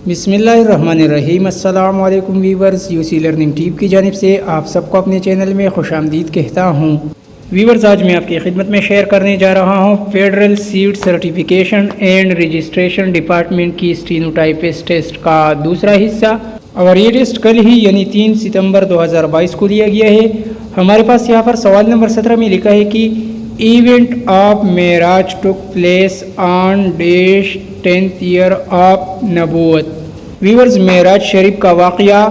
बिस्मिल्लाहिर्रहमानिर्रहीम। अस्सलाम वालेकुम वीवर्स, यूसी लर्निंग टीम की जानिब से आप सबको अपने चैनल में खुशामदीद कहता हूँ। वीवर्स, आज मैं आपकी खिदमत में शेयर करने जा रहा हूँ federal seed certification and registration department की स्टीनोटाइपिस्ट टेस्ट का दूसरा हिस्सा। और ये टेस्ट कल ही यानी 3 सितंबर 2022 को लिया गया है। हमारे पास यहाँ पर सवाल नंबर 17 में लिखा है कि event of Meraj took place on dash 10th year of नबूवत। वीवर्स, मेराज शरीफ का वाक़या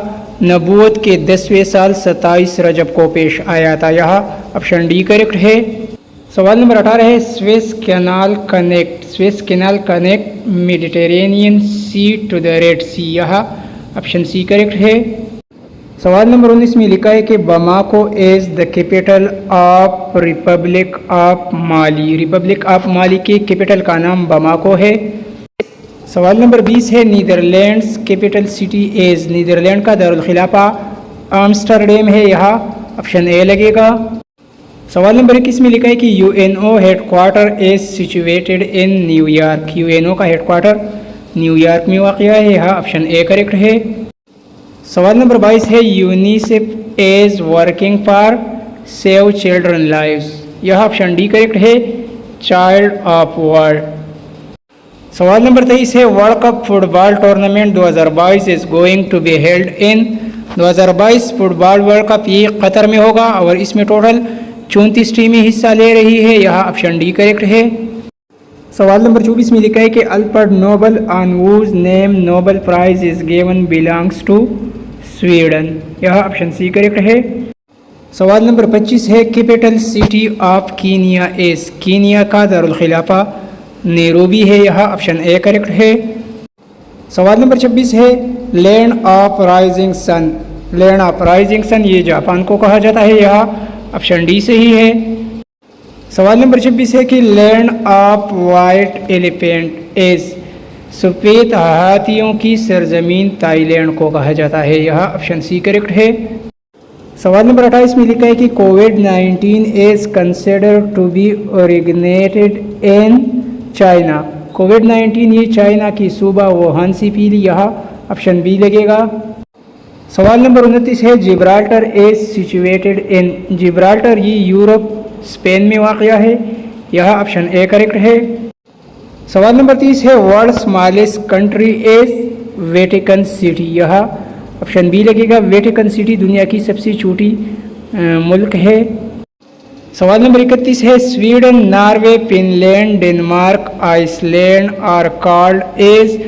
नबूवत के 10वें साल 27 रजब को पेश आया था। यहाँ ऑप्शन डी करेक्ट है। सवाल नंबर 18 है Suez Canal connect Mediterranean Sea to the Red Sea. यहाँ ऑप्शन सी करेक्ट है। सवाल नंबर 19 में लिखा है कि Bamako is the capital of Republic of Mali. Republic of Mali के कैपिटल का नाम बमाको है। सवाल नंबर 20 है Netherlands capital city is. Netherland का दारुल खिलाफा आम्स्टरडैम है। यहाँ ऑप्शन ए लगेगा। सवाल नंबर 21 में लिखा है कि UNO headquarter is situated in New York. UNO का हेडक्वार्टर न्यूयॉर्क में वाक़ है। यहाँ ऑप्शन ए करेक्ट है। सवाल नंबर 22 है UNICEF is working for save children lives. यह ऑप्शन डी करेक्ट है, चाइल्ड ऑफ वर्ल्ड। सवाल नंबर 23 है world cup football tournament 2022 is going to be held in. 2022 football world cup ये Qatar में होगा और इसमें टोटल 34 टीमें हिस्सा ले रही है। यहाँ ऑप्शन डी करेक्ट है। सवाल नंबर 24 में लिखा है कि Alfred Nobel on whose name Nobel prize is given belongs to Sweden. यह ऑप्शन सी करेक्ट है। सवाल नंबर 25 है capital city of Kenya is. Kenya का दारुल खिलाफा नैरोबी है। यह ऑप्शन ए करेक्ट है। सवाल नंबर 26 है land of rising sun. Land of rising sun ये जापान को कहा जाता है। यह ऑप्शन डी सही है। सवाल नंबर 26 है कि land of white elephant is. सफ़ेद हाथियों की सरजमीन थाईलैंड को कहा जाता है। यह ऑप्शन सी करेक्ट है। सवाल नंबर 28 में लिखा है कि कोविड-19 is considered to be originated in China. कोविड-19 ये चाइना की सूबा वुहान से फैली। यह ऑप्शन बी लगेगा। सवाल नंबर 29 है Gibraltar is situated in. Gibraltar ये यूरोप स्पेन में वाक़या है। यह ऑप्शन ए करेक्ट है। सवाल नंबर 30 है world smallest country is Vatican city. यह ऑप्शन बी लगेगा। वेटिकन सिटी दुनिया की सबसे छोटी मुल्क है। सवाल नंबर 31 है Sweden Norway Finland Denmark Iceland are called is.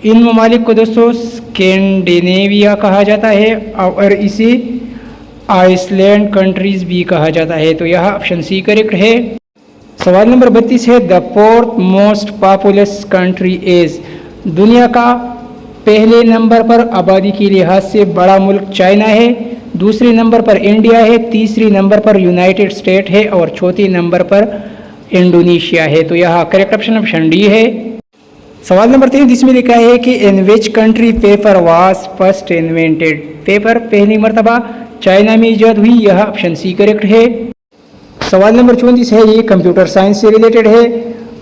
इन ममालिक को दोस्तों स्कैंडिनेविया कहा जाता है और इसे आइसलैंड कंट्रीज़ भी कहा जाता है। तो यह ऑप्शन सी करेक्ट है। सवाल नंबर 32 है the fourth most populous country is. दुनिया का पहले नंबर पर आबादी के लिहाज से बड़ा मुल्क चाइना है। दूसरे नंबर पर इंडिया है। तीसरे नंबर पर यूनाइटेड स्टेट है और चौथे नंबर पर इंडोनेशिया है। तो यह करेक्ट ऑप्शन डी है। सवाल नंबर 3 जिसमें लिखा है कि in which country paper was first invented. Paper पहली मरतबा चाइना में ईजाद हुई। यह ऑप्शन सी करेक्ट है। सवाल नंबर 34 है ये कंप्यूटर साइंस से रिलेटेड है।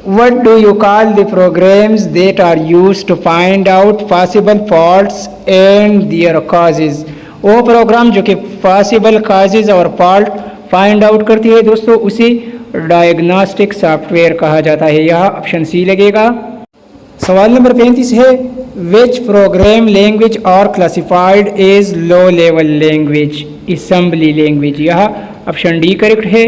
What do you call the programs that are used to find out possible faults and their causes. वो प्रोग्राम जो कि पॉसिबल कॉजेज और फॉल्ट फाइंड आउट करती है दोस्तों उसे डायग्नोस्टिक सॉफ्टवेयर कहा जाता है। यह ऑप्शन सी लगेगा। सवाल नंबर 35 है which program language are classified as low level language. Assembly language. यह ऑप्शन डी करेक्ट है।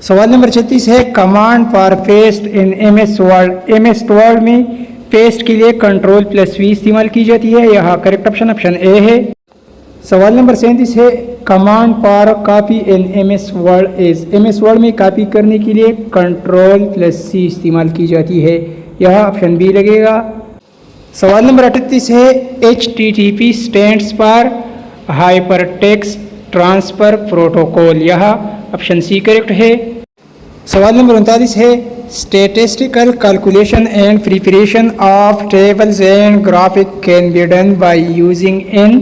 सवाल नंबर 36 है command for paste in MS Word. MS Word में पेस्ट के लिए Ctrl+V इस्तेमाल की जाती है। यह करेक्ट ऑप्शन ए है। सवाल नंबर 37 है command for copy in MS word is. MS Word में कॉपी करने के लिए Ctrl+C इस्तेमाल की जाती है। यह ऑप्शन बी लगेगा। सवाल नंबर 38 है HTTP stands for hypertext transfer protocol. यह ऑप्शन सी करेक्ट है। सवाल नंबर 39 है statistical calculation and preparation of tables and graphic can be done by using in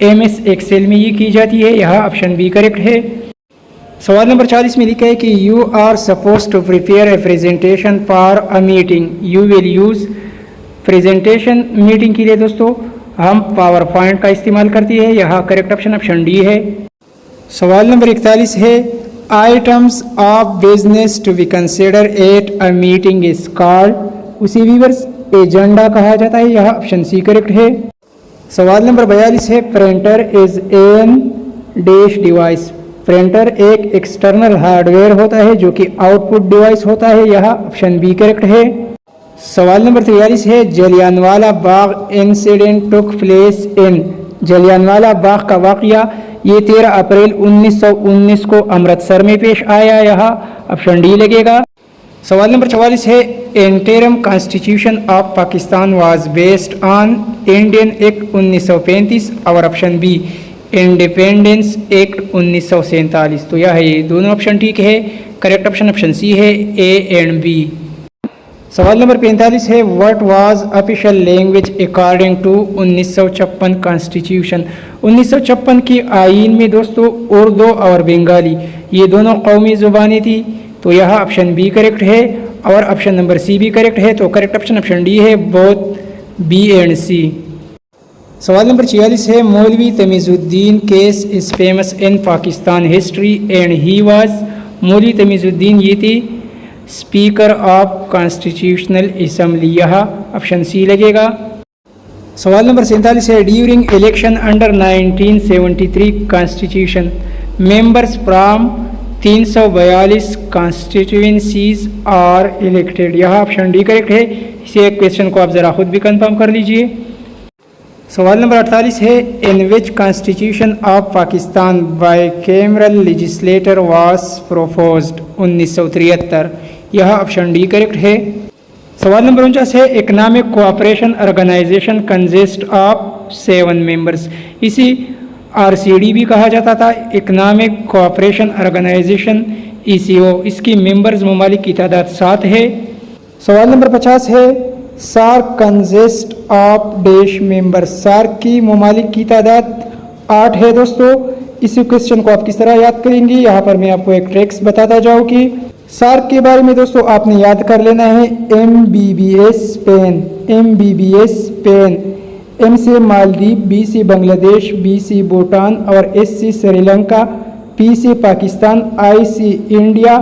MS Excel में ये की जाती है। यह ऑप्शन बी करेक्ट है। सवाल नंबर 40 में लिखा है कि you are suppose to prepare a presentation for a meeting. You will use presentation meeting के लिए दोस्तों हम पावर पॉइंट का इस्तेमाल करती है। यहाँ करेक्ट ऑप्शन ऑप्शन डी है। सवाल नंबर 41 है items of business to be consider at a meeting is called. उसी व्यूअर्स एजेंडा कहा जाता है। यह ऑप्शन सी करेक्ट है। सवाल नंबर 42 है printer is an dash device. Printer एक एक्सटर्नल हार्डवेयर होता है जो कि आउटपुट डिवाइस होता है। यह ऑप्शन बी करेक्ट है। सवाल नंबर 43 है Jallianwala Bagh incident took place in. Jallianwala Bagh का वाकया ये 13 अप्रैल 1919 को अमृतसर में पेश आया। यह ऑप्शन डी लगेगा। सवाल नंबर 44 है interim constitution of Pakistan was based on Indian act 1935 और ऑप्शन बी इंडिपेंडेंस एक्ट 1947। तो यह है दोनों ऑप्शन ठीक है। करेक्ट ऑप्शन ऑप्शन सी है ए एंड बी। सवाल नंबर 45 है what was official language according to 1956 constitution. 1956 की आइन में दोस्तों उर्दू और बंगाली ये दोनों कौमी ज़ुबानें थी। तो यह ऑप्शन बी करेक्ट है और ऑप्शन नंबर सी भी करेक्ट है। तो करेक्ट ऑप्शन ऑप्शन डी है बोथ बी एंड सी। सवाल नंबर 46 है Maulvi Tamizuddin case is famous in Pakistan history and he was. Maulvi Tamizuddin ये थी स्पीकर ऑफ कॉन्स्टिट्यूशनल असम्बली। यह ऑप्शन सी लगेगा। सवाल नंबर 47 है during election under 1973 constitution members from 342 constituencies are elected. यह ऑप्शन डी करेक्ट है। इसे क्वेश्चन को आप ज़रा खुद भी कंफर्म कर लीजिए। सवाल नंबर 48 है in which constitution of Pakistan bicameral legislator was proposed. 1973। यह ऑप्शन डी करेक्ट है। सवाल नंबर 49 है economic cooperation organization consist of 7 members. इसी आरसीडी भी कहा जाता था इकनॉमिक कोऑपरेशन ऑर्गेनाइजेशन ईसीओ। इसकी मेंबर्स ममालिक की तादाद 7 है। सवाल नंबर 50 है SAARC consist of dash member. SAARC की ममालिक की तादाद 8 है दोस्तों। इस क्वेश्चन को आप किस तरह याद करेंगे यहाँ पर मैं आपको एक ट्रिक्स बताता जाऊँ कि सार्क के बारे में दोस्तों आपने याद कर लेना है MBBS Spain, MBBS Spain, M से मालदीव, B से बांग्लादेश, B से भूटान और S से श्रीलंका, P से पाकिस्तान, I से इंडिया,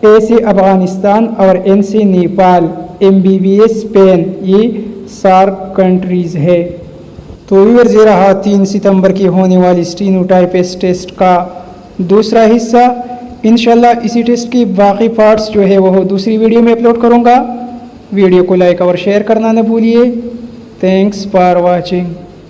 A से अफगानिस्तान और N से नेपाल। MBBS स्पेन ये सार्क कंट्रीज़ है। तो व्यूअर्स ये रहा 3 सितंबर की होने वाली स्टेनोटाइपिस्ट टेस्ट का दूसरा हिस्सा। इंशाल्लाह इसी टेस्ट की बाकी पार्ट्स जो है वो दूसरी वीडियो में अपलोड करूँगा। वीडियो को लाइक और शेयर करना न भूलिए। Thanks for watching.